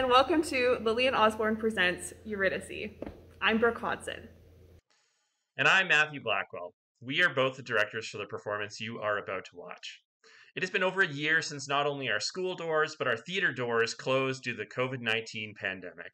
and welcome to Lillian Osborne Presents Eurydice. I'm Brooke Hodson. And I'm Matthew Blackwell. We are both the directors for the performance you are about to watch. It has been over a year since not only our school doors, but our theater doors closed due to the COVID-19 pandemic.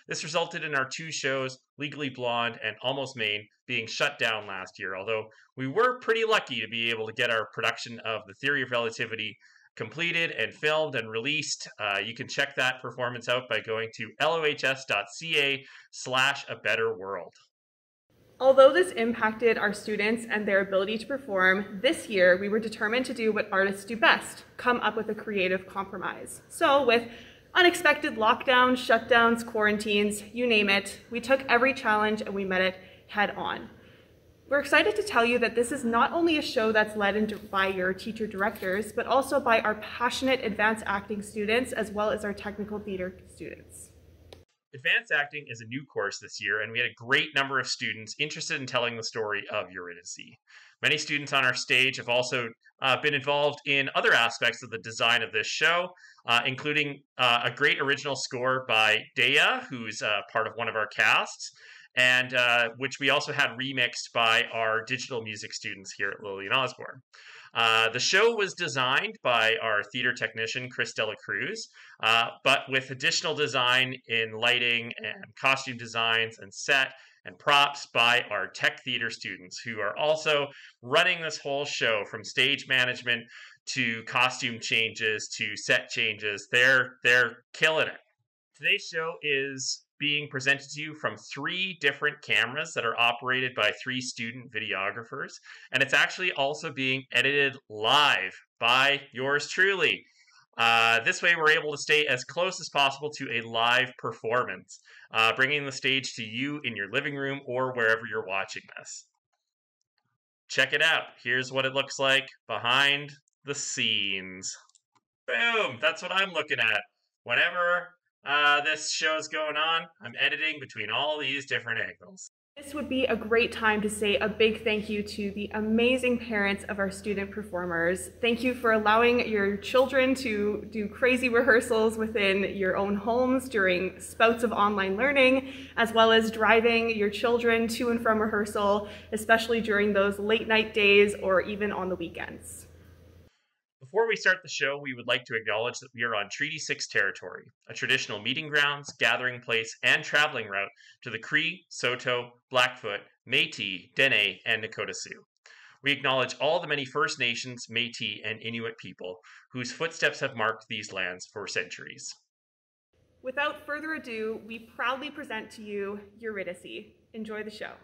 This resulted in our two shows, Legally Blonde and Almost Maine, being shut down last year, although we were pretty lucky to be able to get our production of The Theory of Relativity completed and filmed and released. You can check that performance out by going to lohs.ca/a-better-world. Although this impacted our students and their ability to perform, this year we were determined to do what artists do best, come up with a creative compromise. So with unexpected lockdowns, shutdowns, quarantines, you name it, we took every challenge and we met it head on. We're excited to tell you that this is not only a show that's led by your teacher directors, but also by our passionate advanced acting students, as well as our technical theater students. Advanced Acting is a new course this year, and we had a great number of students interested in telling the story of Eurydice. Many students on our stage have also been involved in other aspects of the design of this show, including a great original score by Dea, who's part of one of our casts, and which we also had remixed by our digital music students here at Lillian Osborne. The show was designed by our theater technician, Chris Dela Cruz, but with additional design in lighting and costume designs and set and props by our tech theater students, who are also running this whole show from stage management to costume changes to set changes. They're killing it. Today's show is being presented to you from 3 different cameras that are operated by 3 student videographers. And it's actually also being edited live by yours truly. This way we're able to stay as close as possible to a live performance, bringing the stage to you in your living room or wherever you're watching this. Check it out. Here's what it looks like behind the scenes. Boom! That's what I'm looking at. Whenever this show's going on, I'm editing between all these different angles. This would be a great time to say a big thank you to the amazing parents of our student performers. Thank you for allowing your children to do crazy rehearsals within your own homes during spouts of online learning, as well as driving your children to and from rehearsal, especially during those late night days or even on the weekends. Before we start the show, we would like to acknowledge that we are on Treaty 6 territory, a traditional meeting grounds, gathering place, and traveling route to the Cree, Saulteaux, Blackfoot, Métis, Dene, and Nakota Sioux. We acknowledge all the many First Nations, Métis, and Inuit people whose footsteps have marked these lands for centuries. Without further ado, we proudly present to you Eurydice. Enjoy the show.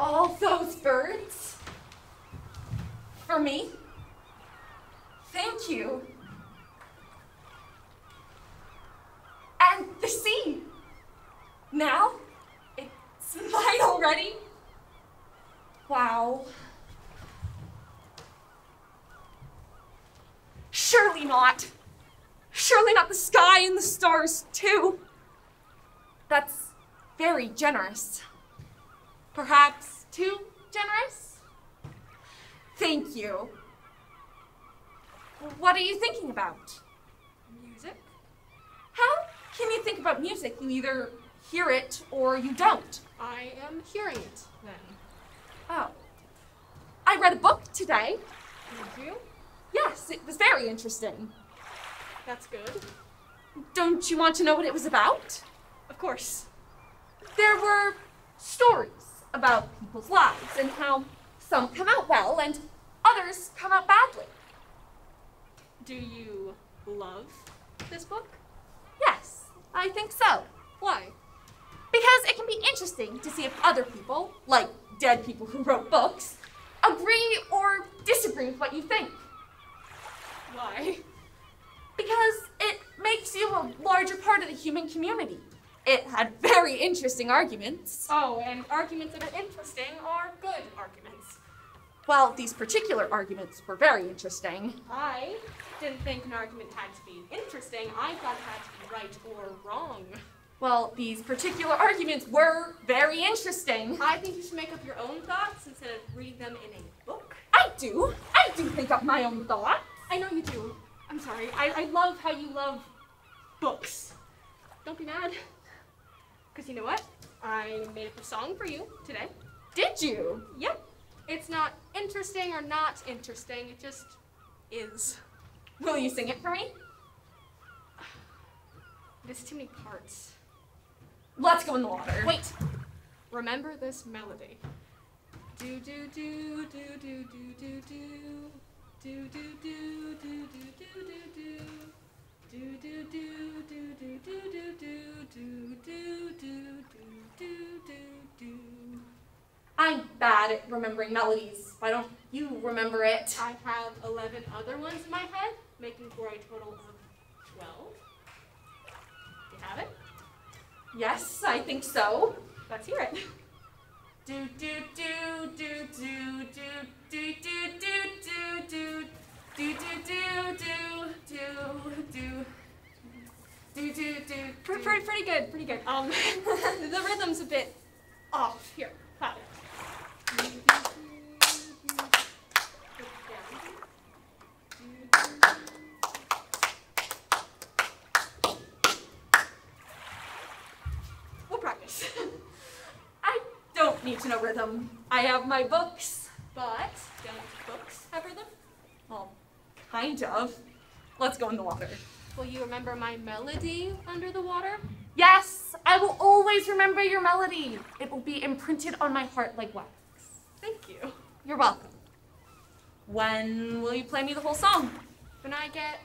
all those birds? For me? Thank you. And the sea. Now, it's mine already. Wow. Surely not. Surely not the sky and the stars, too. That's very generous. Perhaps too generous? Thank you. What are you thinking about? Music? How can you think about music? You either hear it or you don't. I am hearing it, then. Oh. I read a book today. Did you? Yes, it was very interesting. That's good. Don't you want to know what it was about? Of course. There were stories about people's lives and how some come out well and others come out badly. Do you love this book? Yes, I think so. Why? Because it can be interesting to see if other people, like dead people who wrote books, agree or disagree with what you think. Why? Because it makes you a larger part of the human community. It had very interesting arguments. Oh, and arguments that are interesting are good arguments. Well, these particular arguments were very interesting. I didn't think an argument had to be interesting. I thought it had to be right or wrong. Well, these particular arguments were very interesting. I think you should make up your own thoughts instead of reading them in a book. I do think up my own thoughts. I know you do. I'm sorry. I love how you love books. Don't be mad. Because you know what? I made up a song for you today. Did you? Yep. It's not interesting or not interesting. It just is. Will you sing it for me? There's too many parts. Let's go in the water. Wait. Remember this melody. Do do do do do do do do. Do do do do do do do do. Do do do do do do do do do do do do. I'm bad at remembering melodies. Why don't you remember it? I have 11 other ones in my head, making for a total of 12. You have it? Yes, I think so. Let's hear it. Do do do do do do do do do do do do do do do. Pretty good, pretty good. The rhythm's a bit off. Here, clap it. We'll practice. I don't need to know rhythm. I have my books. But don't books have rhythm? Well, kind of. Let's go in the water. Will you remember my melody under the water? Yes, I will always remember your melody. It will be imprinted on my heart like wax. Thank you. You're welcome. When will you play me the whole song? When I get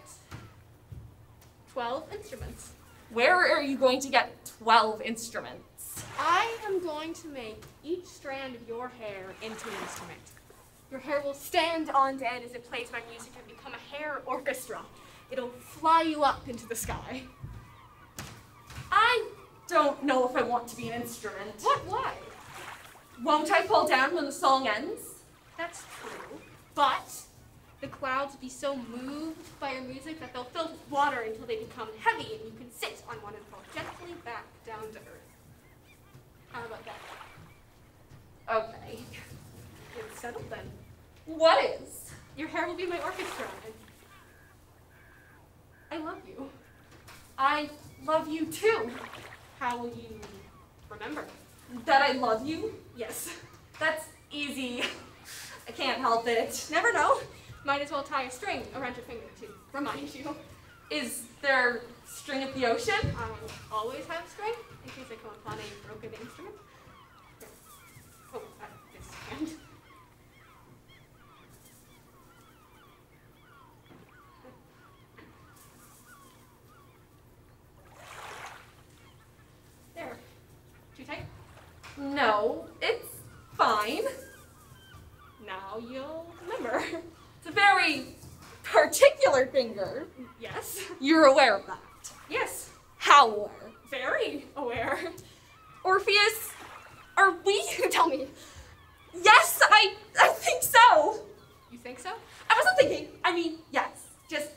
12 instruments. Where are you going to get 12 instruments? I am going to make each strand of your hair into an instrument. Your hair will stand on end as it plays my music and become a hair orchestra. It'll fly you up into the sky. I don't know if I want to be an instrument. What? Why? Won't I fall down when the song ends? That's true. But the clouds will be so moved by your music that they'll fill with water until they become heavy and you can sit on one and fall gently back down to earth. How about that? Okay. It's settled then. What is? Your hair will be my orchestra. And I love you. I love you too. How will you remember? That I love you? Yes. That's easy. I can't help it. Never know. Might as well tie a string around your finger to remind you. Is there string at the ocean? I always have string in case I come upon a broken instrument. Here. Oh, this hand. There. Too tight? No, it's fine. finger. Yes. You're aware of that? Yes. How aware? Very aware. Orpheus, are we? Tell me. Yes, I think so. You think so? I wasn't thinking. I mean, yes. Just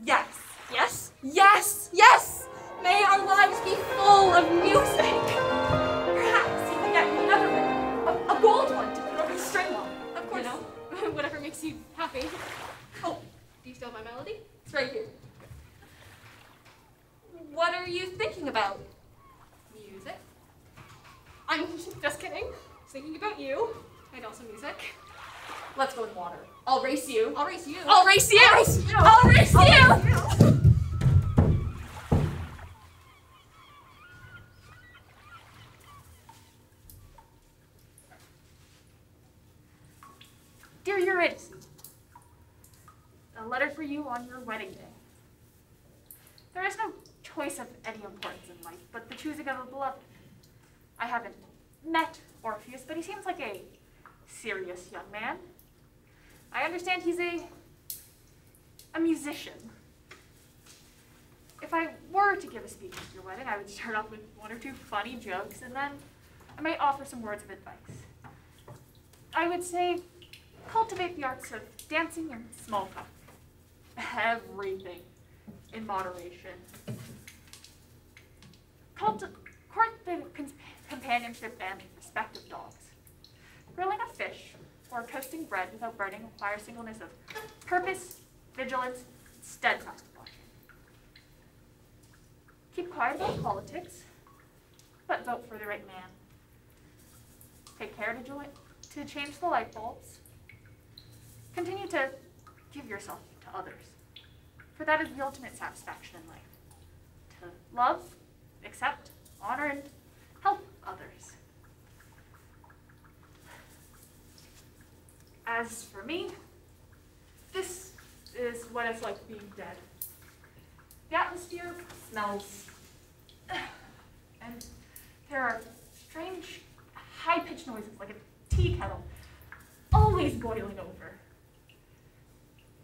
yes. Yes? Yes, yes. May our lives be full of music. Perhaps you can get me another ring, a gold one to put over the string on. Of course. You know? Whatever makes you happy. Oh, Do you still have my melody? it's right here. What are you thinking about? Music. I'm just kidding. Thinking about you. And also music. Let's go in the water. I'll race you. I'll race you. I'll race you. I'll race you. I'll race you. I'll race you. Dear Eurydice, a letter for you on your wedding day. There is no choice of any importance in life, but the choosing of a beloved. I haven't met Orpheus, but he seems like a serious young man. I understand he's a musician. If I were to give a speech at your wedding, I would start off with one or two funny jokes, and then I might offer some words of advice. I would say, cultivate the arts of dancing and small talk. Everything in moderation. Court the companionship and respect of dogs. Grilling a fish or toasting bread without burning requires singleness of purpose, vigilance, and steadfast watching. Keep quiet about politics, but vote for the right man. Take care to change the light bulbs. Continue to give yourself to others, for that is the ultimate satisfaction in life. To love, accept, honor, and help others. As for me, this is what it's like being dead. The atmosphere smells, and there are strange, high-pitched noises like a tea kettle, always boiling over.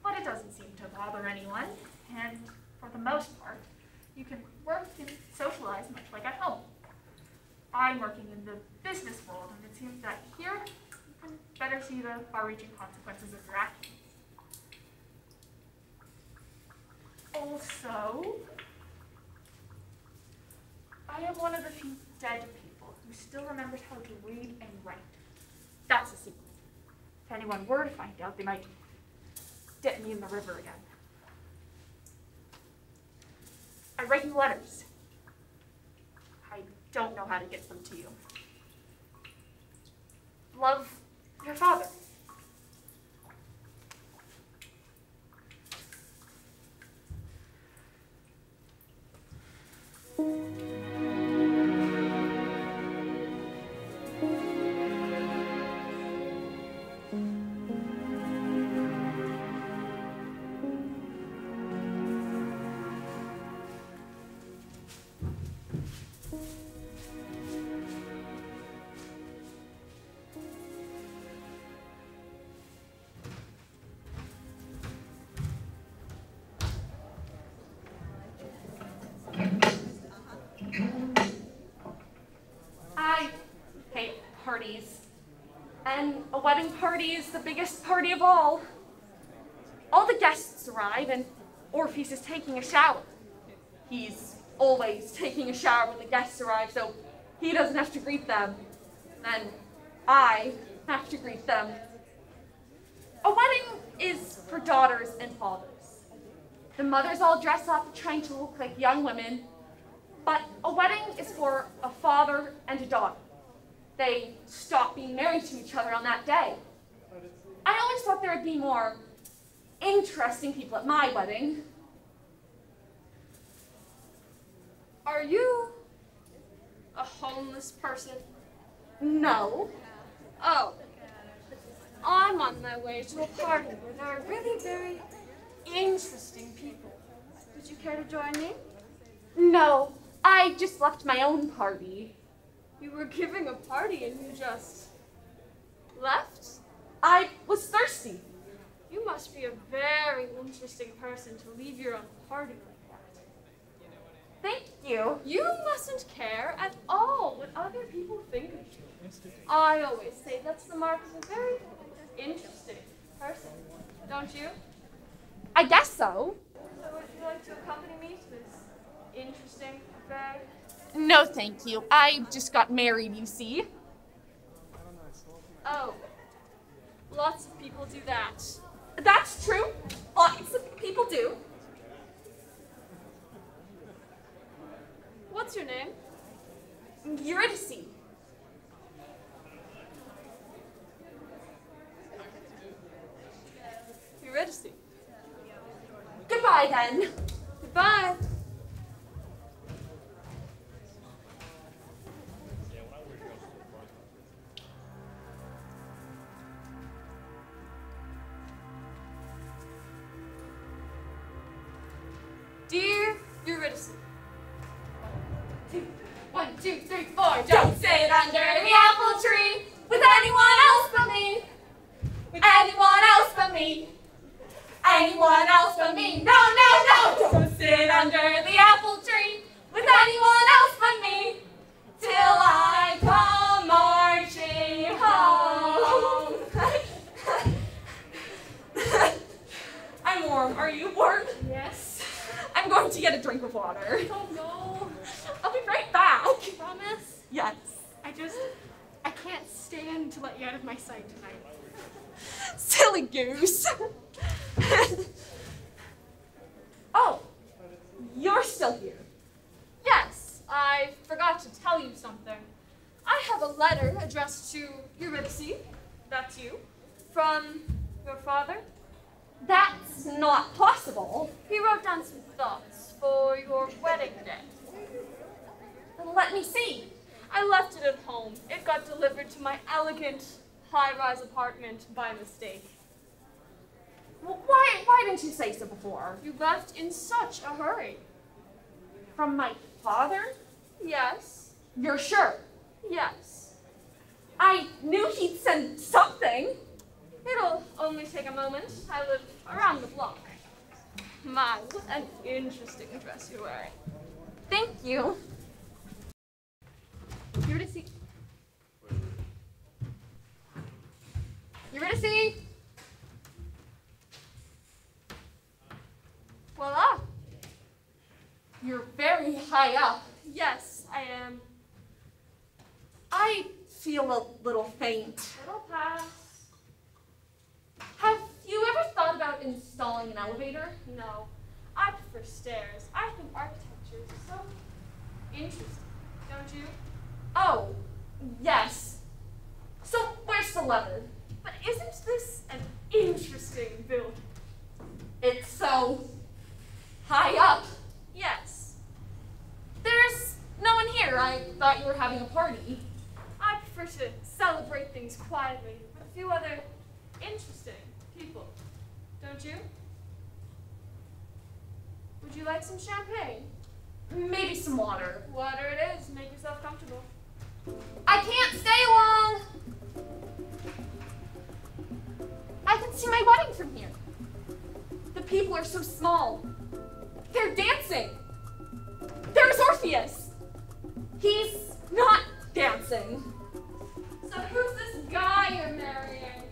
But it doesn't seem to bother anyone, and for the most part, you can work and socialize much like at home. I'm working in the business world, and it seems that here you can better see the far-reaching consequences of your actions. Also, I am one of the few dead people who still remembers how to read and write. That's a secret. If anyone were to find out, they might dip me in the river again. I write you letters. I don't know how to get them to you. Love, your father. I hate parties. And a wedding party is the biggest party of all. All the guests arrive and Orpheus is taking a shower. He's always taking a shower when the guests arrive, so he doesn't have to greet them. Then I have to greet them. A wedding is for daughters and fathers. The mothers all dress up trying to look like young women, but a wedding is for a father and a daughter. They stop being married to each other on that day. I always thought there would be more interesting people at my wedding. Are you a homeless person? No. Oh. I'm on my way to a party where there are really very interesting people. Would you care to join me? No, I just left my own party. You were giving a party and you just left? I was thirsty. You must be a very interesting person to leave your own party like that. Thank you. You mustn't care at all what other people think of you. I always say that's the mark of a very interesting person, don't you? I guess so. So would you like to accompany me to this interesting affair? No, thank you. I just got married, you see. Oh, lots of people do that. That's true. Lots of people do. What's your name? Eurydice. Eurydice. Goodbye, then. Goodbye. Dear Eurydice. 1, 2, 3, 4. Don't sit under the apple tree with anyone else but me. With anyone else but me. Anyone else but me. No, no, no. Don't sit under the apple tree with anyone else but me. Till I come marching home. I'm warm. Are you warm? Yes. I'm going to get a drink of water. Oh no. I'll be right back. Promise? Yes. I can't stand to let you out of my sight tonight. Silly goose. Oh, you're still here. Yes, I forgot to tell you something. I have a letter addressed to Eurydice, that's you, from your father. That's not possible. He wrote down some thoughts for your wedding day. Let me see. I left it at home. It got delivered to my elegant, high-rise apartment by mistake. Why didn't you say so before? You left in such a hurry. From my father? Yes, You're sure? yes. I knew he'd send something. It'll only take a moment. I live around the block. My, what an interesting dress you're wearing. Thank you. Eurydice. Eurydice! Voila! You're very high up. Yes, I am. I feel a little faint. It'll pass. Have you ever thought about installing an elevator? No, I prefer stairs. I think architecture is so interesting, don't you? Oh, yes. So where's the lever? But isn't this an interesting building? It's so high up. Yes. There's no one here. I thought you were having a party. I prefer to celebrate things quietly with a few other interesting people, don't you? Would you like some champagne? Maybe some water. Water it is. Make yourself comfortable. I can't stay long. I can see my wedding from here. The people are so small. They're dancing. There's Orpheus. He's not dancing. So who's this guy you're marrying?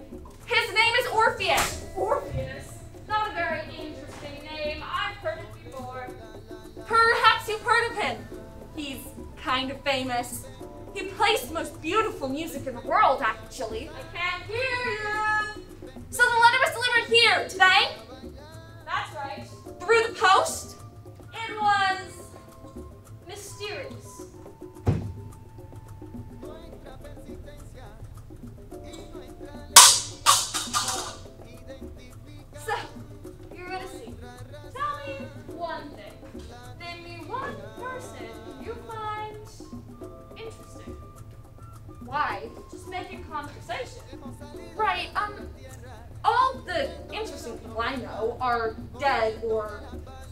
His name is Orpheus. Orpheus? Not a very interesting name. I've heard it before. Perhaps you've heard of him. He's kind of famous. He plays the most beautiful music in the world, actually. I can't hear you. So the letter was delivered here today? That's right. Through the post? It was mysterious. So, Eurydice, tell me one thing. Name me one person you find interesting. Why? Just making conversation. Right, all the interesting people I know are dead or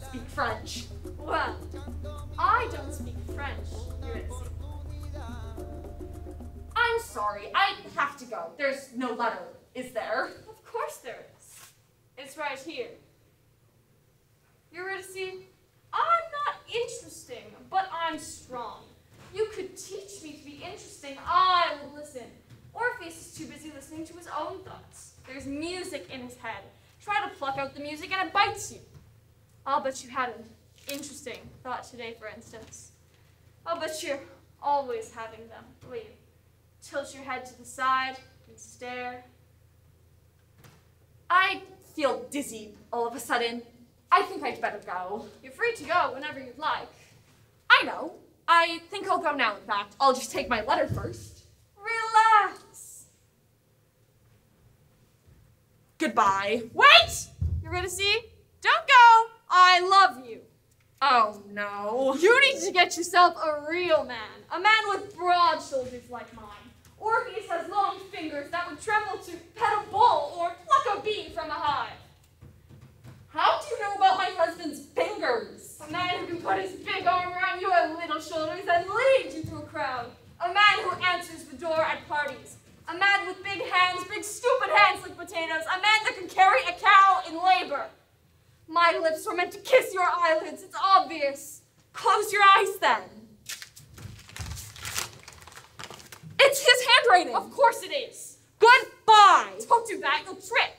speak French. Well, I don't speak French, Eurydice. I'm sorry, I have to go. There's no letter, is there? Of course there is. It's right here. Eurydice, I'm not interesting, but I'm strong. You could teach me to be interesting. I would listen. Orpheus is too busy listening to his own thoughts. There's music in his head. Try to pluck out the music and it bites you. I'll bet you had an interesting thought today, for instance. I'll bet you're always having them, the way you tilt your head to the side and stare. I feel dizzy all of a sudden. I think I'd better go. You're free to go whenever you'd like. I know. I think I'll go now, in fact. I'll just take my letter first. Relax. Goodbye. Wait! Eurydice, don't go. I love you. Oh, no. You need to get yourself a real man. A man with broad shoulders like mine. Orpheus has long fingers that would tremble to pet a bull or pluck a bee from a hive. How do you know about my husband's fingers? A man who can put his big arm around your little shoulders and lead you through a crowd. A man who answers the door at parties. A man with big hands, big stupid hands like potatoes. A man that can carry a cow in labor. My lips were meant to kiss your eyelids. It's obvious. Close your eyes then. It's his handwriting. Of course it is. Goodbye. Don't do that, you'll trip.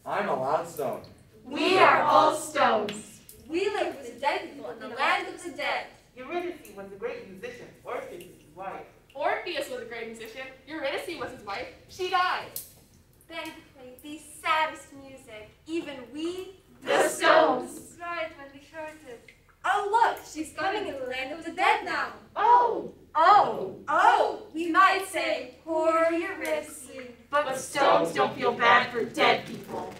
I'm a limestone. We are all stones. We live with the dead people in the land of the dead. Eurydice was a great musician. Orpheus is his wife. Orpheus was a great musician. Eurydice was his wife. She died. Then played the saddest music. Even we, The stones. cried when we heard it. Oh look, she's coming in the land of the dead now. Oh! Oh, we might say, poor Eurydice. But stones don't feel bad for dead people.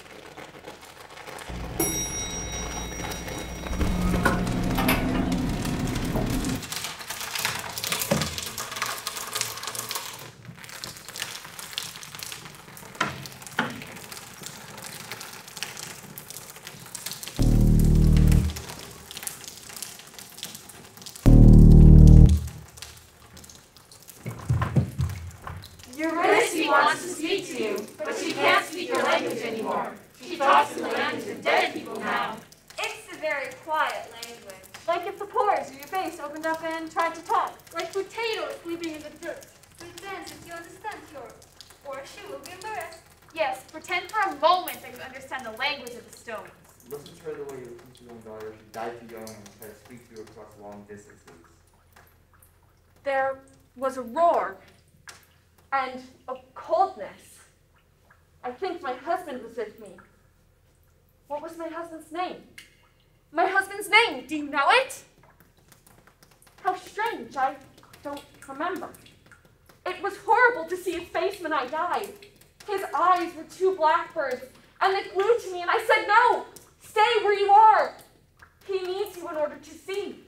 Eurydice wants to speak to you, but she can't speak your language anymore. She talks in the language of dead people now. It's a very quiet language. Like if the pores of your face opened up and tried to talk. Like potatoes sleeping in the dirt. Pretend that you understand her, or she will be embarrassed. Yes, pretend for a moment that you understand the language of the stones. Listen to her the way you listen to your own daughter. She died too young and try to speak to you across long distances. There was a roar and a coldness. I think my husband was with me. What was my husband's name? My husband's name, do you know it? How strange, I don't remember. It was horrible to see his face when I died. His eyes were two blackbirds, and they flew to me, and I said, no, stay where you are. He needs you in order to see.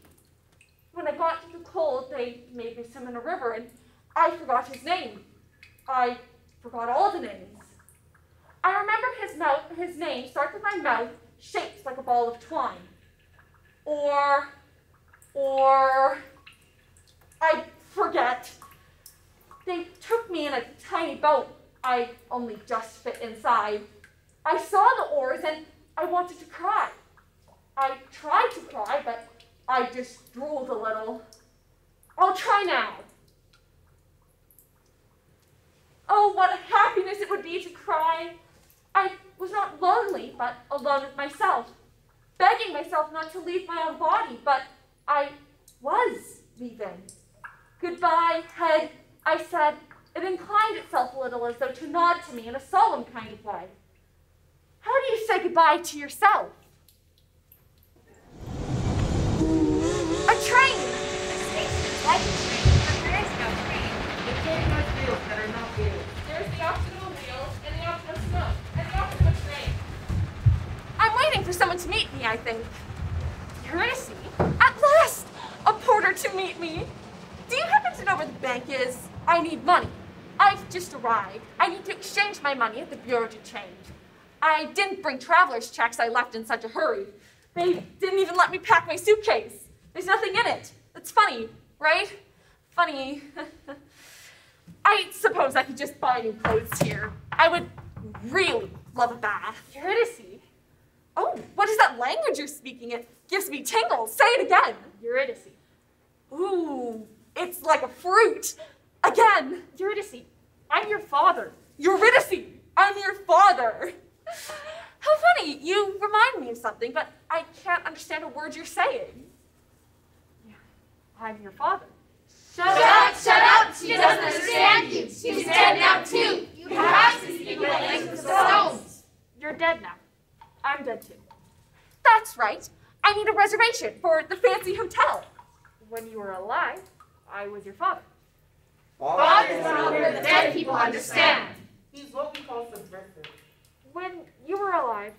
When I got to the cold, they made me swim in a river, and I forgot his name. I forgot all the names. I remember his name starts with my mouth, shaped like a ball of twine. Or, I forget. They took me in a tiny boat. I only just fit inside. I saw the oars and I wanted to cry. I tried to cry, but I just drooled a little. I'll try now. Oh, what a happiness it would be to cry. I was not lonely, but alone with myself, begging myself not to leave my own body, but I was leaving. Goodbye, head, I said. It inclined itself a little as though to nod to me in a solemn kind of way. How do you say goodbye to yourself? A train! The station is like a train, but there is no train. The train has wheels that are not wheels. There's the option of wheels and the option of snow and the option of train. I'm waiting for someone to meet me, I think. Eurydice? At last! A porter to meet me! Do you happen to know where the bank is? I need money. I've just arrived. I need to exchange my money at the Bureau de Change. I didn't bring traveler's checks. I left in such a hurry. They didn't even let me pack my suitcase. There's nothing in it. It's funny, right? Funny. I suppose I could just buy new clothes here. I would really love a bath. Eurydice. Oh, what is that language you're speaking? It gives me tingles. Say it again. Eurydice. Ooh, it's like a fruit. Again. Eurydice, I'm your father. Eurydice, I'm your father. How funny. You remind me of something, but I can't understand a word you're saying. Yeah, I'm your father. Shut up! She doesn't understand you. She's dead now too. You have to speak the language of stones. You're dead now. I'm dead too. That's right. I need a reservation for the fancy hotel. When you were alive, I was your father. Fathers are where the dead people understand. He's what we call subversive. When you were alive,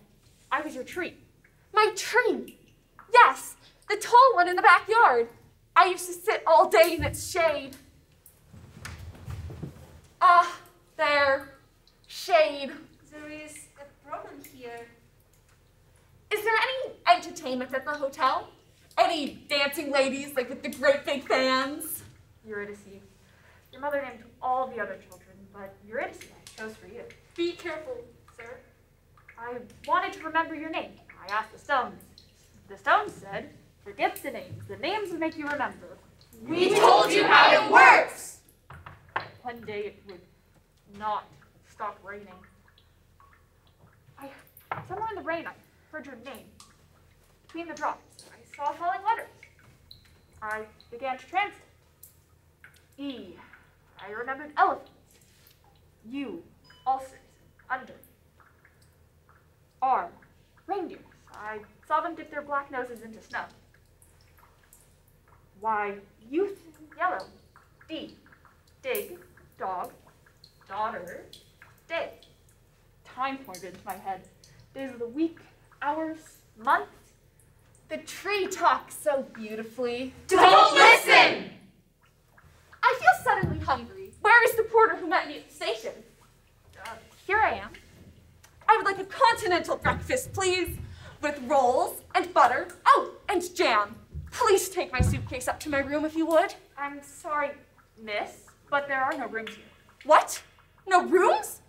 I was your tree. My tree. Yes, the tall one in the backyard. I used to sit all day in its shade. Ah, there. Shade. There is a problem here. Is there any entertainment at the hotel? Any dancing ladies, like with the great big fans? Eurydice. Your mother named all the other children, but Eurydice I chose for you. Be careful, sir. I wanted to remember your name. I asked the stones. The stones said, forget the names. The names would make you remember. We told you how it works. One day it would not stop raining. Somewhere in the rain, I heard your name. Between the drops, I saw falling letters. I began to translate. E. I remembered elephants. U. Ulcers. Under. R. Reindeers. I saw them dip their black noses into snow. Y. Youth. Yellow. D. Dig. Dog. Daughter. Day. Time poured into my head. Days of the week, hours, months. The tree talks so beautifully. Don't listen! I feel suddenly hungry. Where is the porter who met me at the station? Here I am. I would like a continental breakfast, please, with rolls and butter. Oh, and jam. Please take my suitcase up to my room if you would. I'm sorry, miss, but there are no rooms here. What? No rooms?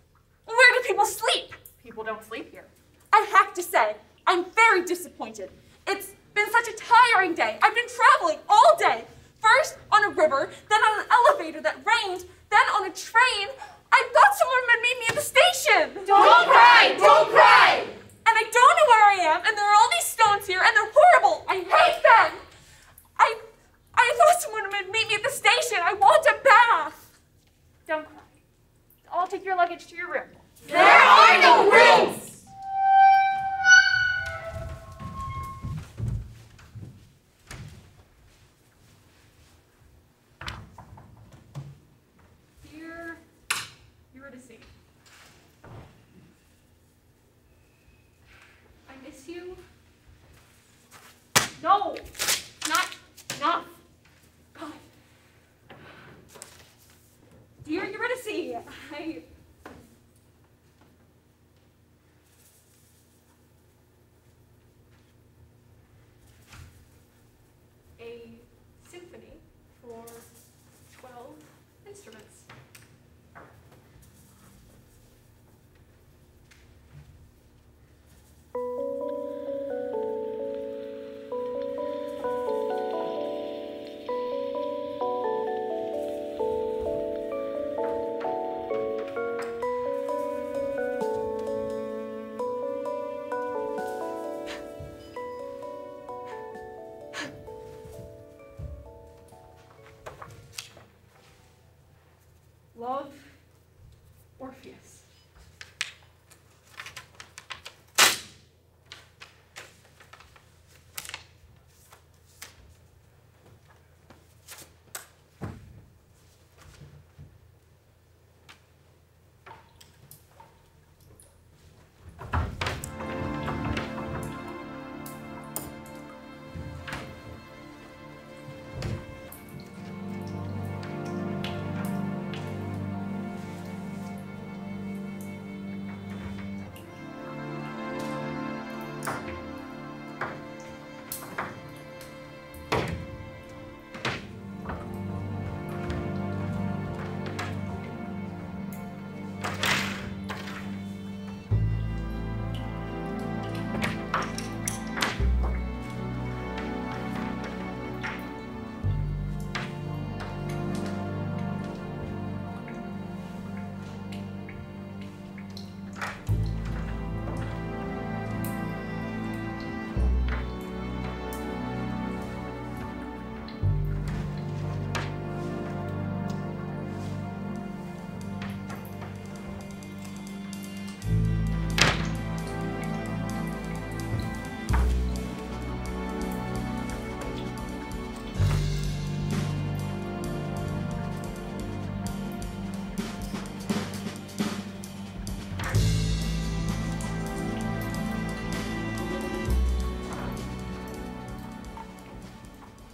Where do people sleep? People don't sleep here. I have to say, I'm very disappointed. It's been such a tiring day. I've been traveling all day. First on a river, then on an elevator that rained, then on a train. I thought someone would meet me at the station. Don't cry! Don't cry! And I don't know where I am, and there are all these stones here, and they're horrible. I hate them. I thought someone would meet me at the station. I want a bath. Don't cry. I'll take your luggage to your room. There are no rooms! Dear Eurydice, I miss you. No, not enough. God. Dear Eurydice,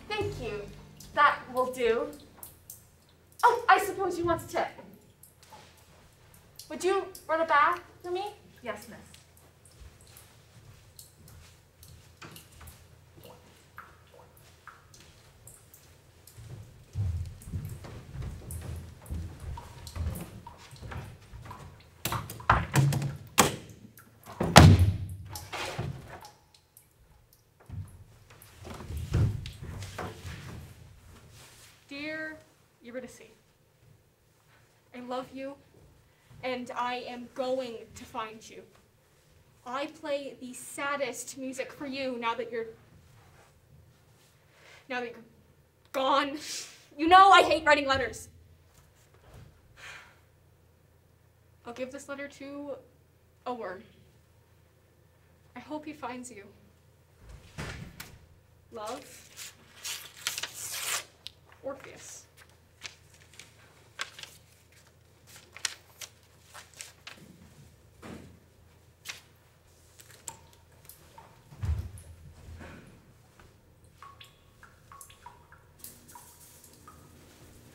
Thank you. That will do. Oh, I suppose you want a tip. Would you run a bath for me? Yes, miss. Dear Eurydice, I love you, and I am going to find you. I play the saddest music for you now that you're gone. You know I hate writing letters. I'll give this letter to a worm. I hope he finds you. Love, Orpheus.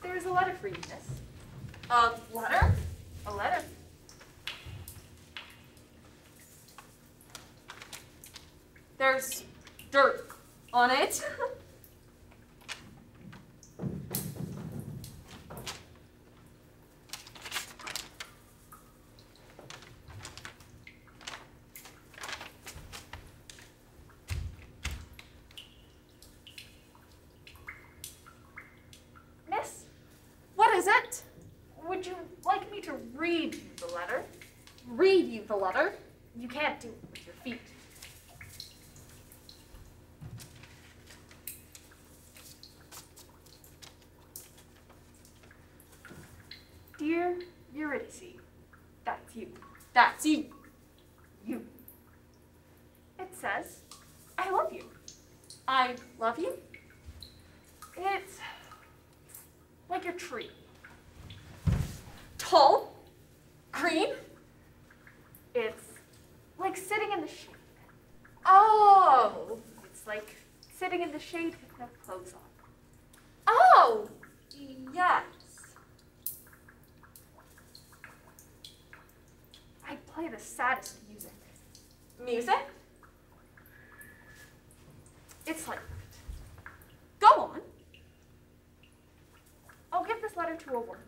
There's a letter for you, miss. A letter? A letter. There's dirt on it. Miss, what is it? Would you like me to read you the letter? Read you the letter? You can't do it with your feet. Dear Eurydice, that's you. That's you. You. It says, I love you. I love you. It's like a tree. Tall, green. It's like sitting in the shade. Oh, it's like sitting in the shade with no clothes on. Oh, yes. I play the saddest music. Music? It's like that. Go on. I'll give this letter to a worm.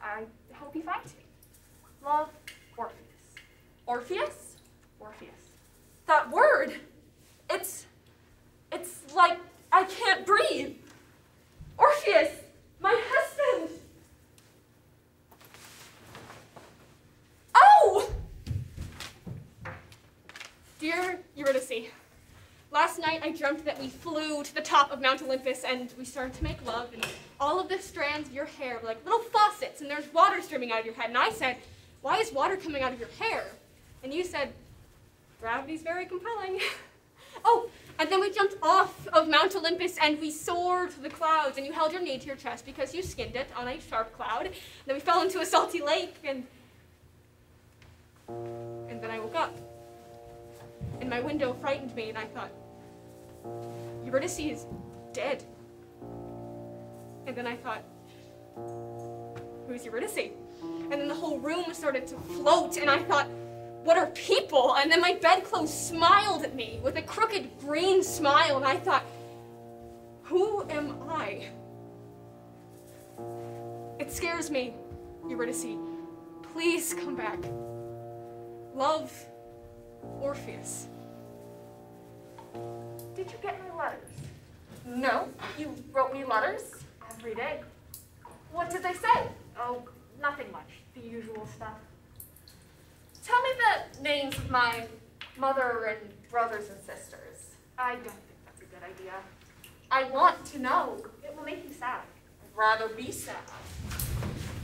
I hope he finds you. Love, Orpheus. Orpheus? Orpheus. That word, it's like I can't breathe. Orpheus, my husband. Oh! Dear Eurydice, last night I dreamt that we flew to the top of Mount Olympus and we started to make love, and all of the strands of your hair were like little faucets and there's water streaming out of your head. And I said, why is water coming out of your hair? And you said, gravity's very compelling. Oh, and then we jumped off of Mount Olympus and we soared to the clouds, and you held your knee to your chest because you skinned it on a sharp cloud. And then we fell into a salty lake, and then I woke up. And my window frightened me, and I thought, Eurydice is dead. And then I thought, who's Eurydice? And then the whole room started to float, and I thought, what are people? And then my bedclothes smiled at me with a crooked green smile, and I thought, who am I? It scares me, Eurydice. Please come back. Love, Orpheus. Did you get my letters? No. You wrote me letters? Every day. What did they say? Oh, nothing much. The usual stuff. Tell me names of my mother and brothers and sisters. I don't think that's a good idea. I want to know. It will make you sad. I'd rather be sad.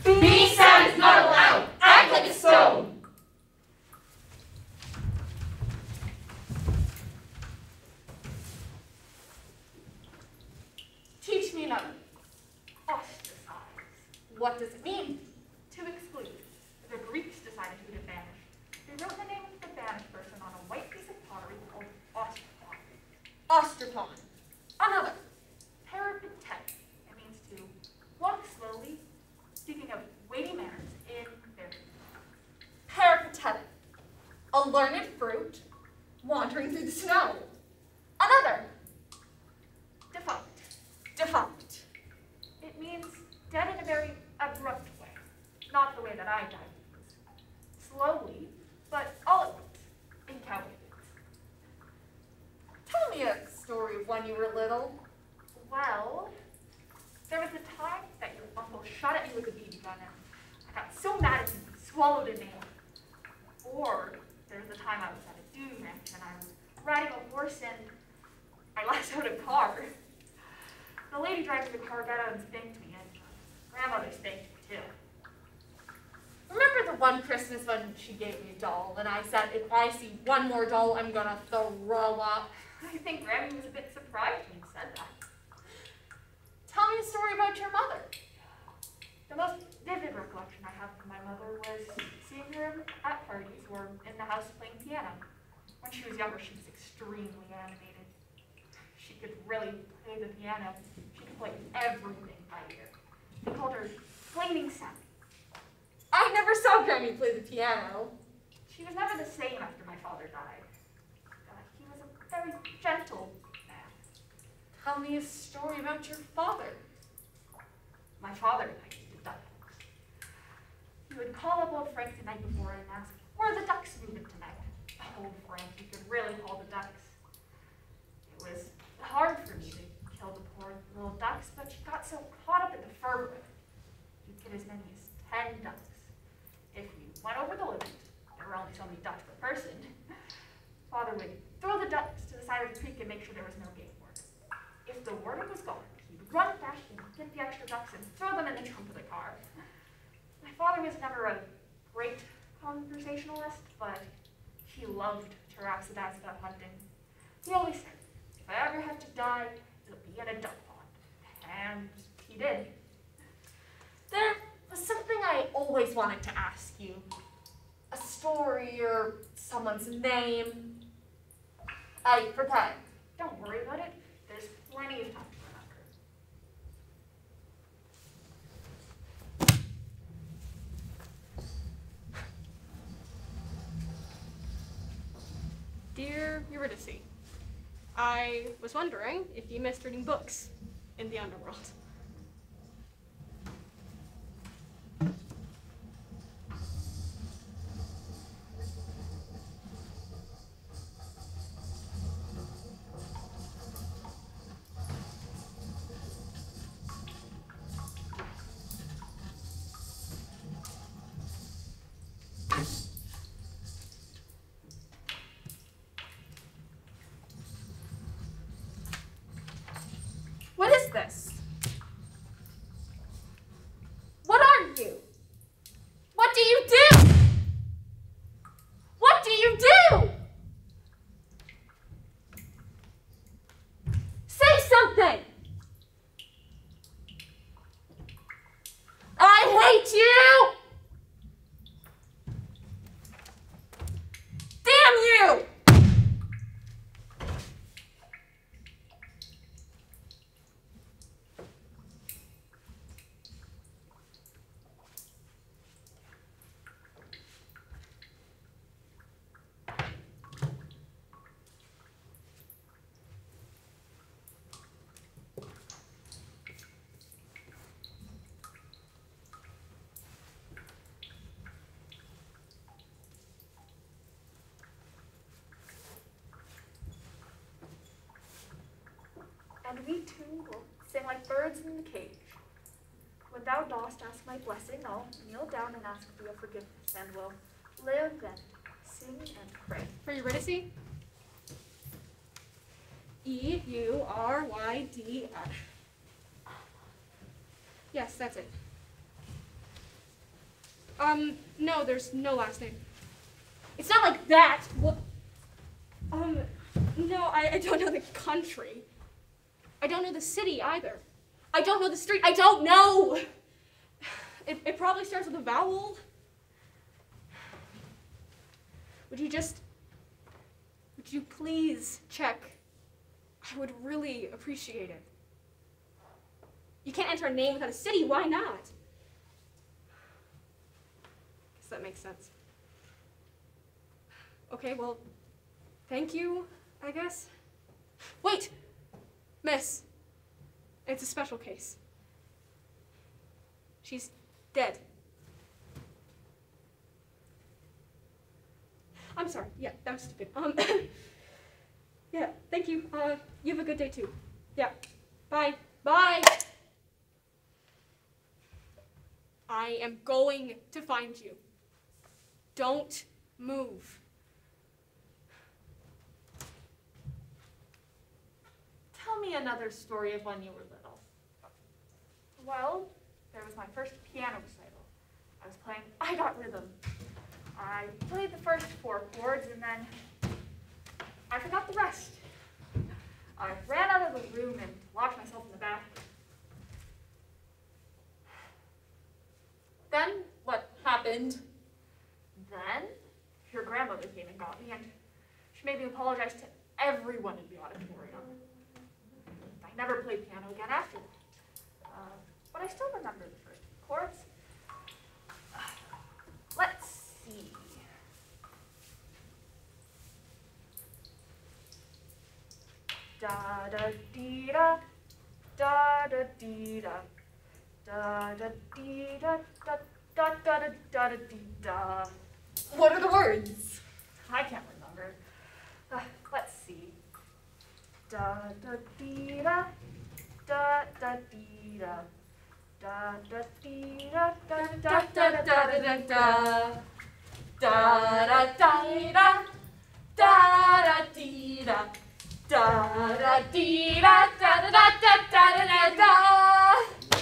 Being sad is not allowed. Act like a stone. Teach me another. Ostracize. What does it mean? To exclude. The Greeks decided who to banish. They wrote the name of the banished person on a white piece of pottery called ostraton. Ostraton. Another. Peripatetic. It means to walk slowly, speaking of weighty manners in their Peripatetic. A learned fruit wandering through the snow. Another. defunct. Defunct. It means dead in a very abrupt way. Not the way that I died. Slowly, but all at once, in cowboy boots. Tell me a story of when you were little. Well, there was a time that your uncle shot at me with a BB gun and I got so mad at him he swallowed a nail. Or there was a time I was at a dude ranch and I was riding a horse and I lassoed a car. The lady driving the car got out and spanked me, and grandmother spanked me too. Remember the one Christmas when she gave me a doll and I said, if I see one more doll, I'm gonna throw up? I think Grammy was a bit surprised when you said that. Tell me a story about your mother. The most vivid recollection I have of my mother was seeing her at parties or in the house playing piano. When she was younger, she was extremely animated. She could really play the piano. She could play everything by ear. They called her Flaming Sam. I never saw Grammy play the piano. She was never the same after my father died. He was a very gentle man. Tell me a story about your father. My father liked the duck. He would call up old Frank the night before and ask, where are the ducks moving tonight? Old Frank, he could really call the ducks. It was hard for me to kill the poor little ducks, but she got so caught up in the fur bread. You'd get as many as 10 ducks. If you went over the limit, there were only so many ducks per person, Father would throw the ducks to the side of the creek and make sure there was no game warden. If the warden was gone, he would run back and get the extra ducks and throw them in the trunk of the car. My father was never a great conversationalist, but he loved to rhapsodize about hunting. He always said, if I ever have to die, it'll be in a duck pond. And he did. There was something I always wanted to ask you. A story or someone's name. I forgot. Don't worry about it. There's plenty of time to remember. Dear Eurydice, I was wondering if you missed reading books in the underworld. What is this? What are you? What do you do? What do you do? Say something! I hate you! Damn you! And we two will sing like birds in the cage. When thou dost ask my blessing, I'll kneel down and ask for your forgiveness, and will live and Sing and pray. For Eurydice? E-U-R-Y-D-S. Yes, that's it. No, there's no last name. It's not like that. What? No, I don't know the country. I don't know the city either. I don't know the street. I don't know. It probably starts with a vowel. Would you please check? I would really appreciate it. You can't enter a name without a city. Why not? Guess that makes sense. Okay, well, thank you, I guess. Wait! Miss, it's a special case. She's dead. I'm sorry. Yeah, that was stupid. Yeah, thank you. You have a good day too. Yeah. Bye. Bye! I am going to find you. Don't move. Tell me another story of when you were little. Well, there was my first piano recital. I was playing I Got Rhythm. I played the first 4 chords and then I forgot the rest. I ran out of the room and locked myself in the bathroom. Then what happened? Then your grandmother came and got me and she made me apologize to everyone in the auditorium. I never played piano again after that. But I still remember the first chords. Let's see. Da da dee da, da da dee da, da da dee da, da da da da da dee da. What are the words? I can't remember. Let's see. Da da dee da, da da dee da, da da dee da, da da da da da da da, da da dee da, da da dee da, da da dee da, da da da da da da da.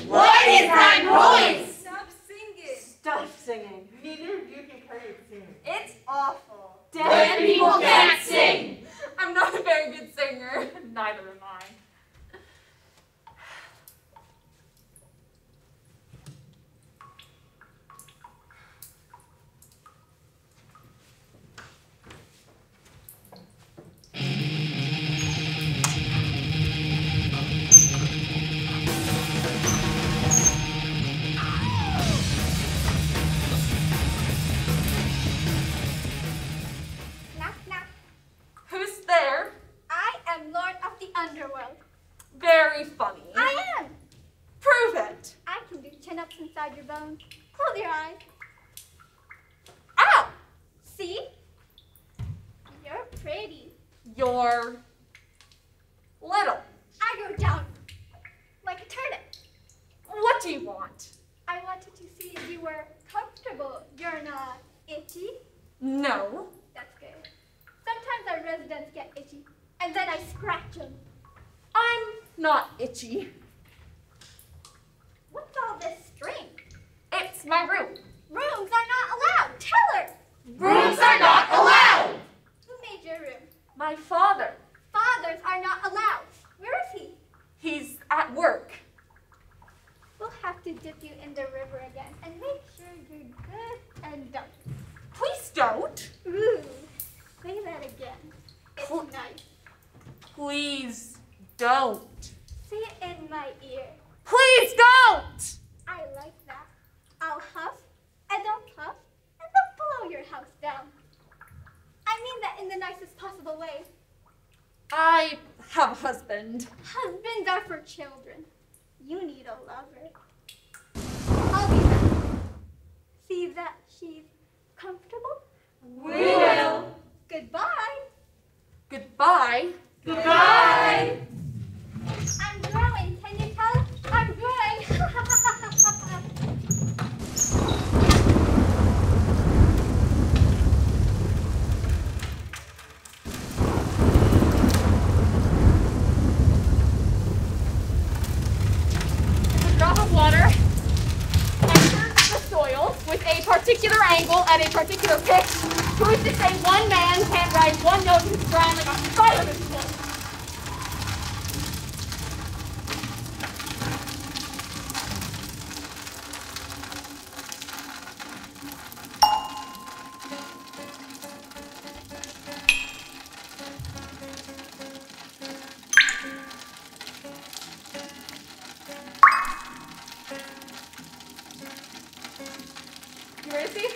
What is that noise? Stop singing. Stop singing. Neither of you can carry a tune. It's awful. Dead people can't sing. I'm not a very good singer. Neither am I. Knock, knock. Who's there? I am Lord of the Underworld. Very funny. I am. Prove it. I can do chin-ups inside your bones. Close your eyes. Ow! See? You're pretty. You're little. I go down like a turnip. What do you want? I wanted to see if you were comfortable. You're not itchy. No. That's good. Sometimes our residents get itchy, and then I scratch them. I'm not itchy. What's all this string? It's my room. Rooms are not allowed. Tell her. Rooms are not allowed. Who made your room? My father. Fathers are not allowed. Where is he? He's at work. We'll have to dip you in the river again and make sure you're good and done. Please don't. Ooh, say that again. It's Pl- nice. Please don't. Say it in my ear. Please don't! I like that. I'll huff and I'll puff and I'll blow your house down. I mean that in the nicest possible way. I have a husband. Husbands are for children. You need a lover. I'll be back. See that she's comfortable? We will. Goodbye. Goodbye. Goodbye. I'm growing. Can you tell? I'm growing. particular pitch? Who is to say one man can't ride one note in his brand like a fireman's bull? Eurydice?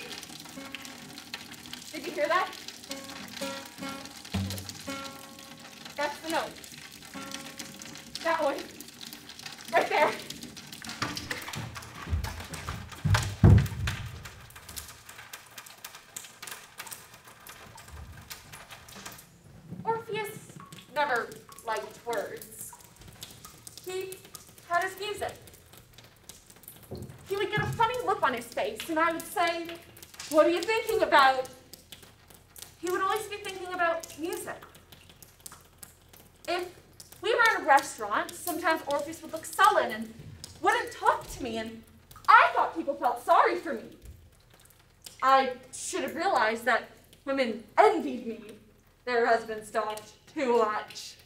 Did you hear that? That's the note. That one. Right there. Orpheus never liked words. He had his music. He would get a funny look on his face, and I would say, "What are you thinking about?" He would always be thinking about music. If we were in a restaurant, sometimes Orpheus would look sullen and wouldn't talk to me, and I thought people felt sorry for me. I should have realized that women envied me. Their husbands talked too much.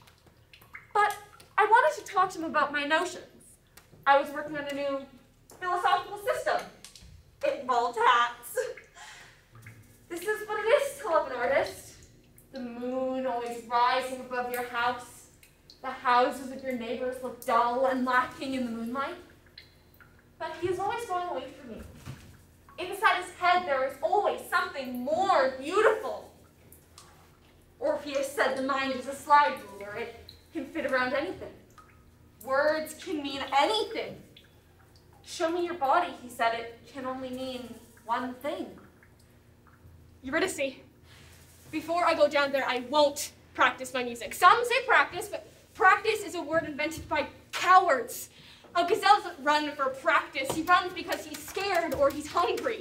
But I wanted to talk to him about my notions. I was working on a new philosophical system. It involved hats. This is what it is to love an artist. The moon always rising above your house. The houses of your neighbors look dull and lacking in the moonlight. But he is always going away from me. Inside his head, there is always something more beautiful. Orpheus said the mind is a slide ruler. It can fit around anything. Words can mean anything. Show me your body, he said. It can only mean one thing. Eurydice, before I go down there, I won't practice my music. Some say practice, but practice is a word invented by cowards. A gazelle doesn't run for practice. He runs because he's scared or he's hungry.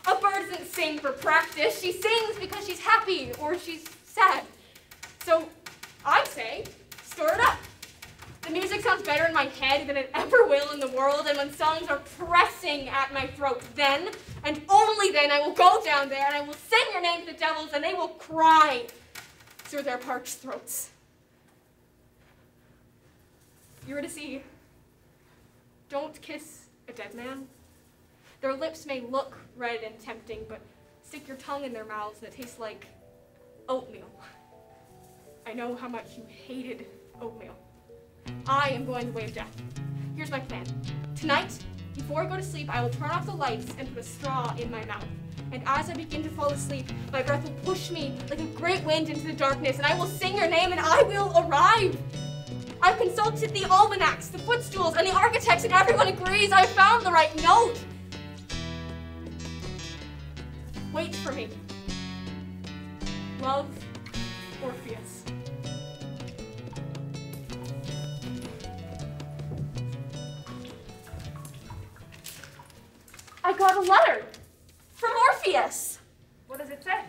A bird doesn't sing for practice. She sings because she's happy or she's sad. So I say, stir it up. The music sounds better in my head than it ever will in the world, and when songs are pressing at my throat, then, and only then, I will go down there and I will sing your name to the devils, and they will cry through their parched throats. Eurydice, don't kiss a dead man. Their lips may look red and tempting, but stick your tongue in their mouths and it tastes like oatmeal. I know how much you hated oatmeal. I am going the way of death. Here's my plan. Tonight, before I go to sleep, I will turn off the lights and put a straw in my mouth. And as I begin to fall asleep, my breath will push me like a great wind into the darkness, and I will sing your name and I will arrive. I've consulted the almanacs, the footstools, and the architects, and everyone agrees I found the right note. Wait for me. Love, Orpheus. I got a letter from Orpheus. What does it say?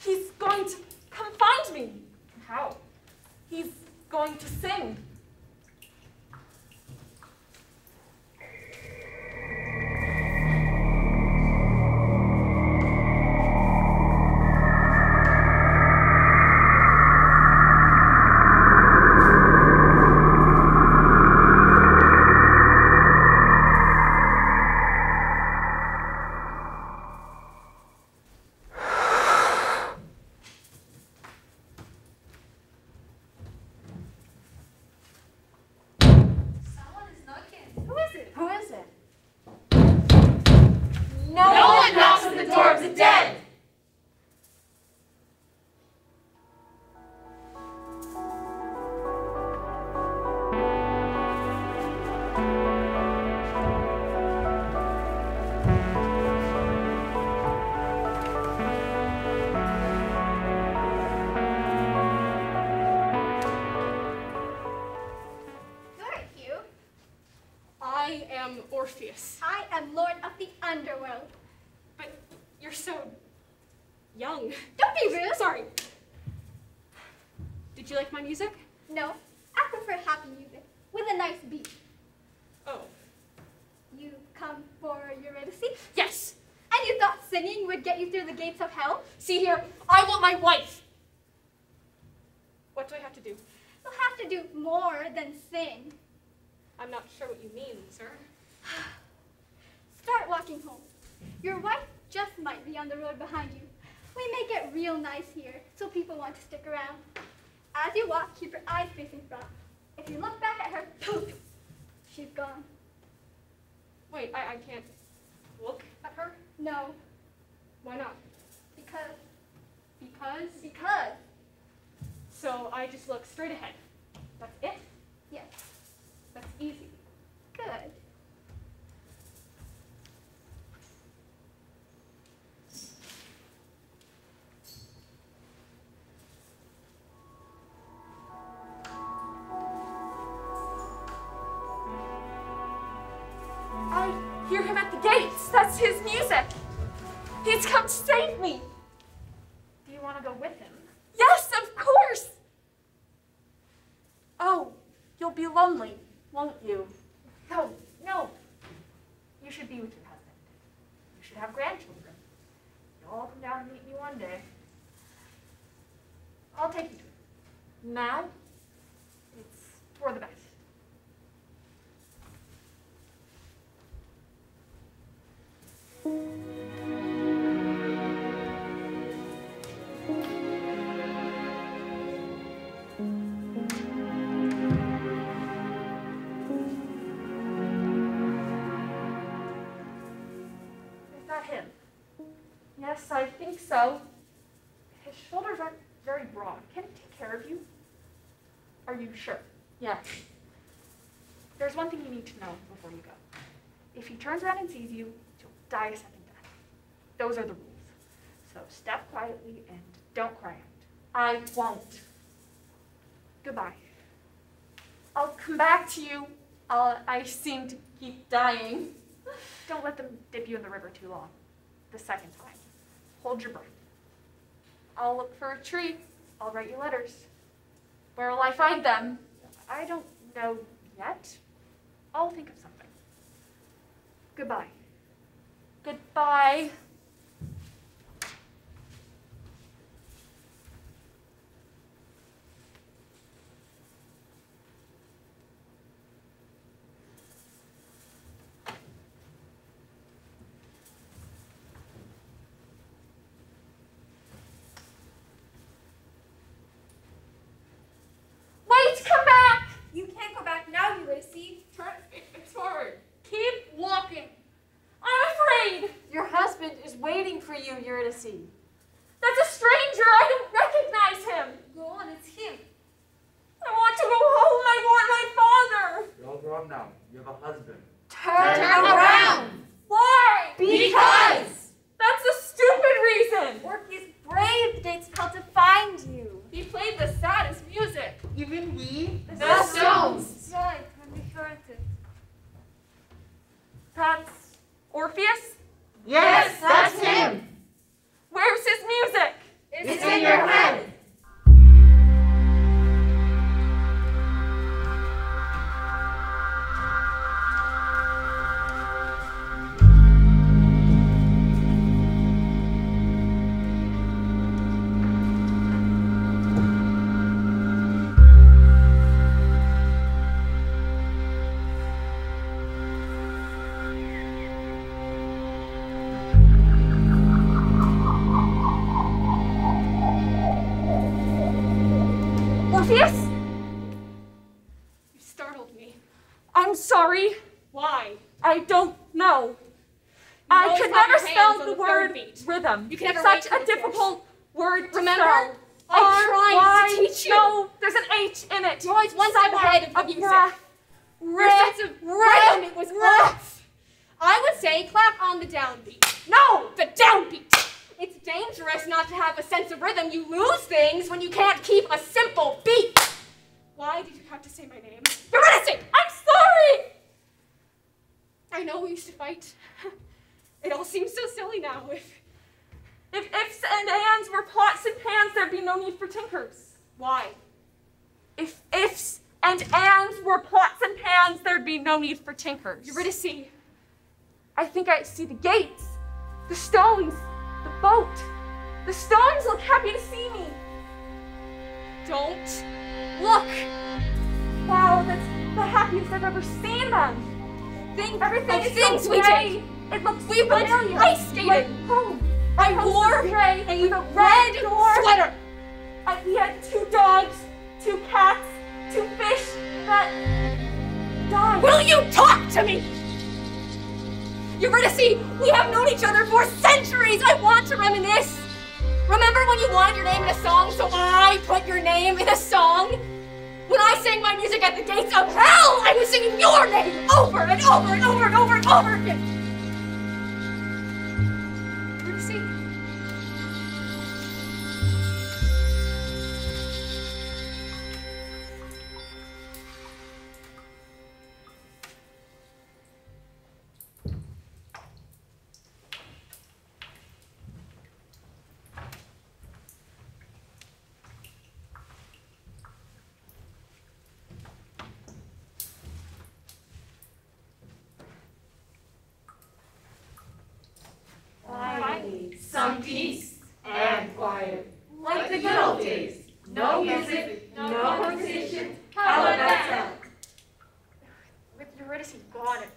He's going to come find me. How? He's going to sing. Orpheus. I am Lord of the Underworld. But you're so young. Don't be rude. Sorry. Did you like my music? No, I prefer happy music with a nice beat. Oh. You come for Eurydice? Yes. And you thought singing would get you through the gates of hell? See here, I want my wife. What do I have to do? You'll have to do more than sing. I'm not sure what you mean, sir. Start walking home. Your wife just might be on the road behind you. We make it real nice here, so people want to stick around. As you walk, keep your eyes facing front. If you look back at her, poof, she's gone. Wait, I can't look at her? No. Why not? Because. Because? So I just look straight ahead. That's it? Yes. That's easy. Good. I hear him at the gates. That's his music. He's come to save me. Do you want to go with him? Yes, of course. Oh, you'll be lonely, won't you? No, no. You should be with your husband. You should have grandchildren. You'll all come down and meet me one day. I'll take you to him. Now? It's for the best. Is that him? Yes, I think so. His shoulders aren't very broad. Can he take care of you? Are you sure? Yes. There's one thing you need to know before you go. If he turns around and sees you, you'll die a second death. Those are the rules. So step quietly and don't cry out. I won't. Goodbye. I'll come back to you. I seem to keep dying. Don't let them dip you in the river too long. The second time. Hold your breath. I'll look for a tree. I'll write you letters. Where will I find them? I don't know yet. I'll think of something. Goodbye. Goodbye. Wait, come back! You can't go back now, Eurydice. It's hard. Keep walking. I'm afraid. Your husband is waiting for you, Eurydice. That's a stranger. I don't recognize him. Go on, it's him. I want to go home. I want my father. You're all grown now. You have a husband. Turn around. Why? Because. That's a stupid reason. Work is brave. Dates how to find you. He played the saddest music. Even we? The Stones. Right, when we heard it. That's Orpheus? Yes, that's him. Where's his music? It's in your head. Orpheus? You startled me. I'm sorry. Why? I don't know. I always could have never your hands spell on the the third word beat. rhythm. You can never Such write a to the difficult word to Remember? spell. I tried to teach you. No, there's an H in it. You're always one step ahead of the music. Your sense of rhythm, it was off. I would say clap on the downbeat. No, the downbeat. It's dangerous not to have a sense of rhythm. You lose things when you can't keep a simple beat. Why did you have to say my name? Eurydice! I'm sorry. I know we used to fight. It all seems so silly now. If ifs and ands were pots and pans, there'd be no need for tinkers. Why? If ifs and ands were pots and pans, there'd be no need for tinkers. Eurydice. I think I see the gates. The stones, the boat. The stones look happy to see me. Don't look. Wow, that's the happiest I've ever seen them. Everything is things so we gray. It looks We went familiar. ice skating. Like home. I Our house wore is gray a with a red door. sweater. And we had 2 dogs, 2 cats, 2 fish that died. Will you talk to me? Eurydice, we have known each other for centuries. I want to reminisce. Remember when you wanted your name in a song, so I put your name in a song? When I sang my music at the gates of hell, I was singing your name over and over and over and over and over again. Eurydice. Some peace and quiet, like the good old days. No music, no conversation. How about that sound? With Eurydice gone, it'd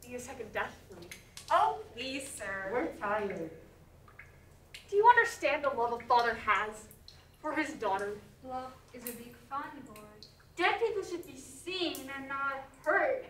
be a second death for me. Oh, please, sir. We're tired. Do you understand the love a father has for his daughter? Love is a big fun, Lord. Dead people should be seen and not heard.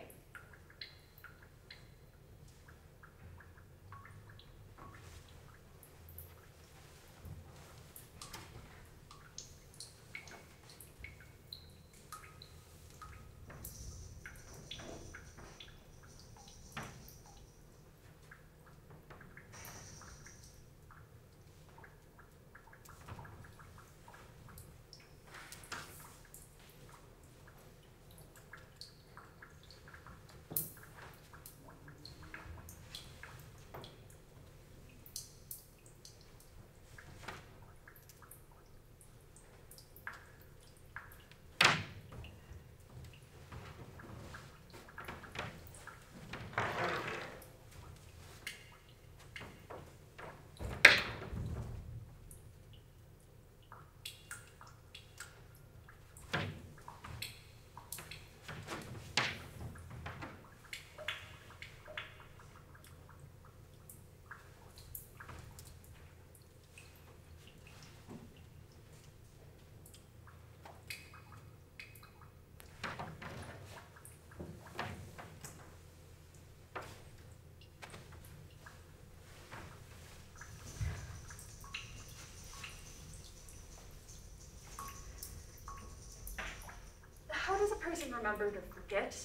How does a person remember to forget?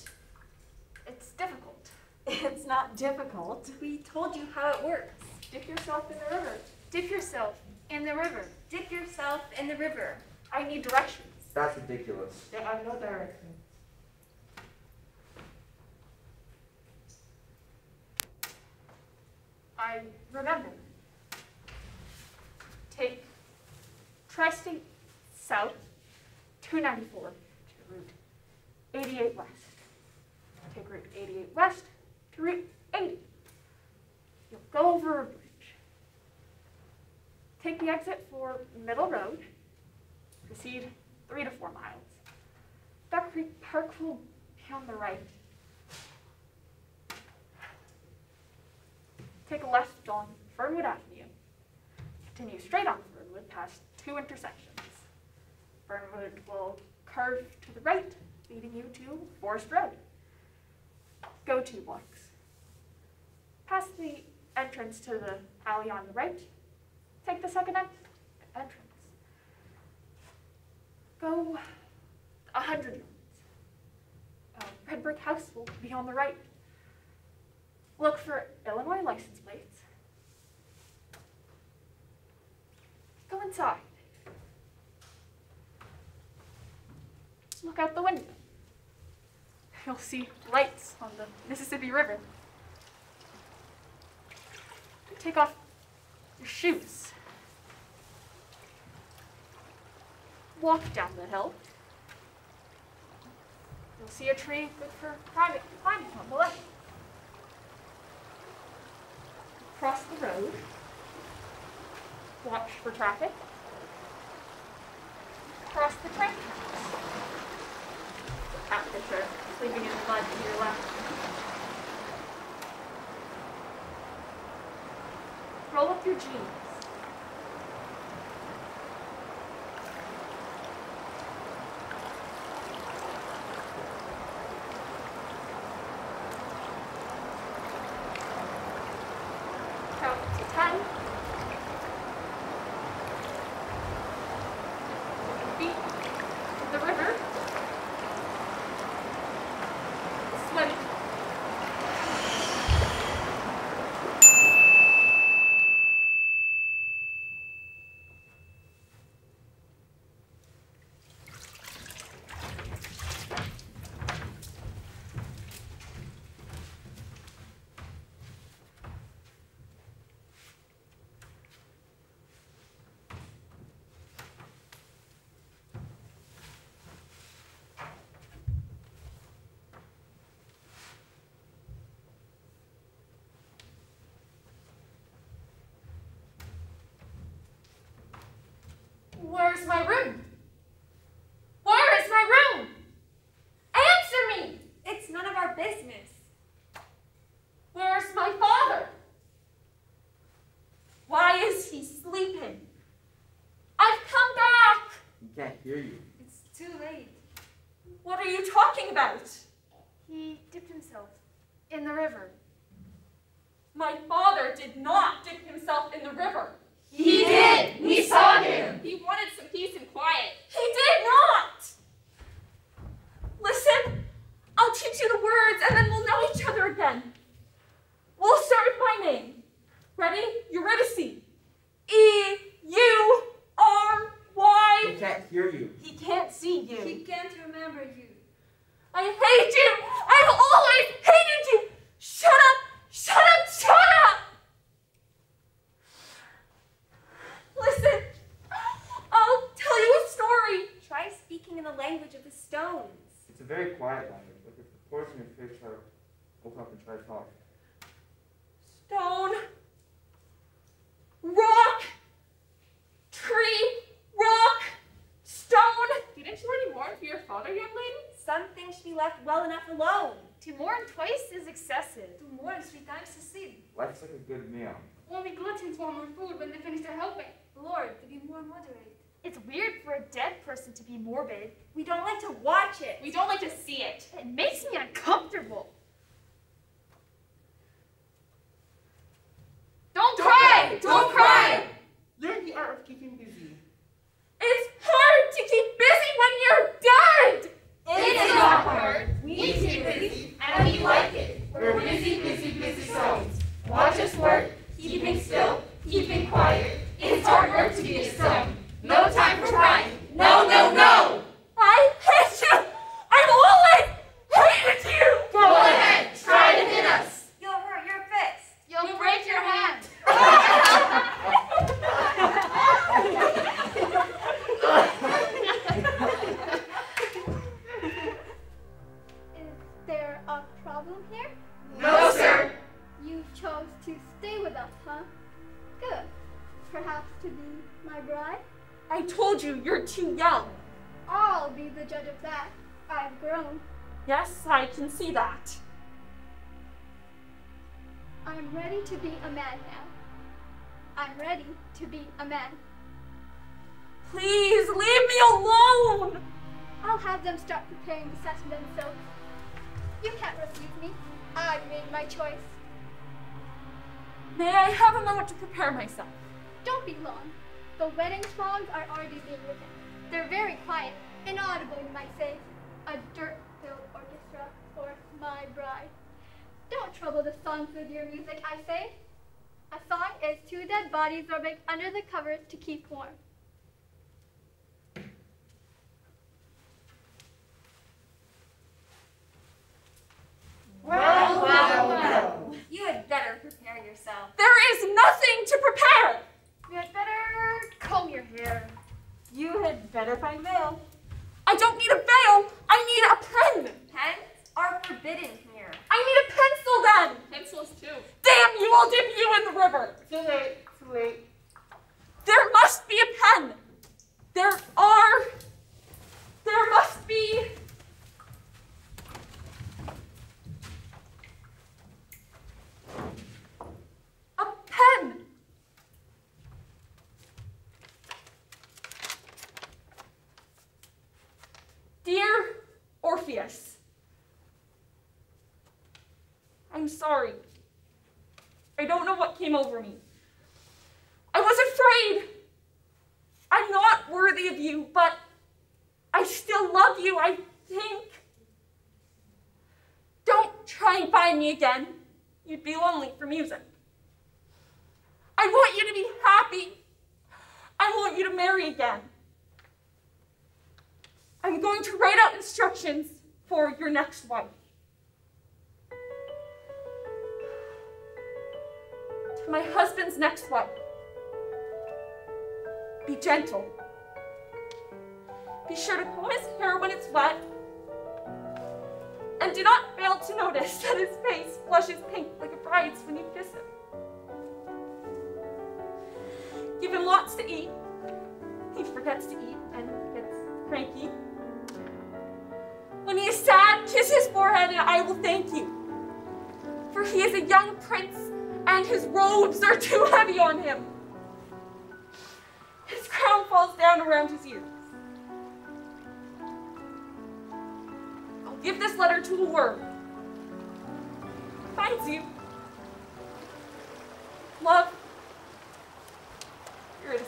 It's difficult. It's not difficult. We told you how it works. Dip yourself in the river. Dip yourself in the river. Dip yourself in the river. I need directions. That's ridiculous. There are no directions. I remember. Take Tri-State South 294 to Route 88 West. Take Route 88 West to Route 80. You'll go over a bridge. Take the exit for Middle Road. Proceed 3 to 4 miles. Duck Creek Park will be on the right. Take a left on Fernwood Avenue. Continue straight on Fernwood past 2 intersections. Fernwood will curve to the right, leading you to Forest Road. Go 2 blocks. Past the entrance to the alley on the right, take the second entrance. Go 100 yards. A red brick house will be on the right. Look for Illinois license plates. Go inside. Look out the window. You'll see lights on the Mississippi River. Take off your shoes. Walk down the hill. You'll see a tree good for climbing on the left. Cross the road. Watch for traffic. Cross the train tracks. Catfisher sleeping in the mud to your left. Roll up your jeans. Count to 10. Feet to the river. Swim. Where's my room? Where is my room? Answer me! It's none of our business. Where's my father? Why is he sleeping? I've come back! He can't hear you. It's too late. What are you talking about? He dipped himself in the river. My father did not dip himself in the river. He did! We saw him! He wanted some peace and quiet. He did not! Listen, I'll teach you the words and then we'll know each other again. We'll start with my name. Ready? Eurydice. E-U-R-Y. He can't hear you. He can't see you. He can't remember you. I hate you! I've always hated you! Shut up! Shut up! Shut up! Listen, I'll tell you a story. Try speaking in the language of the stones. It's a very quiet language. Look, if the chords in your face try to open up and try to talk. Stone, rock, tree, rock, stone. Didn't you already mourn for your father, young lady? Some things should be left well enough alone. To mourn twice is excessive. To mourn 3 times to sin. Life's like a good meal. Only gluttons want more food when they finish their helping. Lord, to be more moderate. It's weird for a dead person to be morbid. We don't like to watch it. We don't like to see it. It makes me uncomfortable. Don't cry! Don't cry! Learn the art of keeping busy. It's hard to keep busy when you're dead! It's not hard. We keep busy, and we like it. We're busy, busy, busy souls. Watch us work, keeping still, keeping quiet. It's hard work to be a stone. No time for crying. No, no, no! I hate you! I've always hated you! Go ahead, try to hit us. You'll hurt your fist. You'll break your hand. Is there a problem here? No, sir. You chose to stay with us, huh? Good. Perhaps to be my bride? I told you, you're too young. I'll be the judge of that. I've grown. Yes, I can see that. I'm ready to be a man now. I'm ready to be a man. Please, leave me alone! I'll have them start preparing the satin and silk. You can't refuse me. I've made my choice. May I have a moment to prepare myself? Don't be long. The wedding songs are already being written. They're very quiet, inaudible, you might say. A dirt-filled orchestra for my bride. Don't trouble the songs with your music, I say. A song is 2 dead bodies rubbing under the covers to keep warm. Well, well, well. You had better prepare yourself. There is nothing to prepare! You had better comb your hair. You had better find veil. I don't need a veil, I need a pen! Pens are forbidden here. I need a pencil then! pencils too. Damn you, I'll dip you in the river. Too late, too late. There must be a pen. There must be. A pen. Dear Orpheus, I'm sorry. I don't know what came over me. I was afraid. I'm not worthy of you, but I still love you, I think. Don't try and find me again. You'd be lonely for music. I want you to be happy. I want you to marry again. I'm going to write out instructions for your next wife. To my husband's next wife, be gentle. Be sure to comb his hair when it's wet. And do not fail to notice that his face flushes pink like a bride's when you kiss him. Give him lots to eat. He forgets to eat and gets cranky. When he is sad, kiss his forehead and I will thank you. For he is a young prince and his robes are too heavy on him. His crown falls down around his ears. I'll give this letter to a worm. Finds you. Love, Eurydice.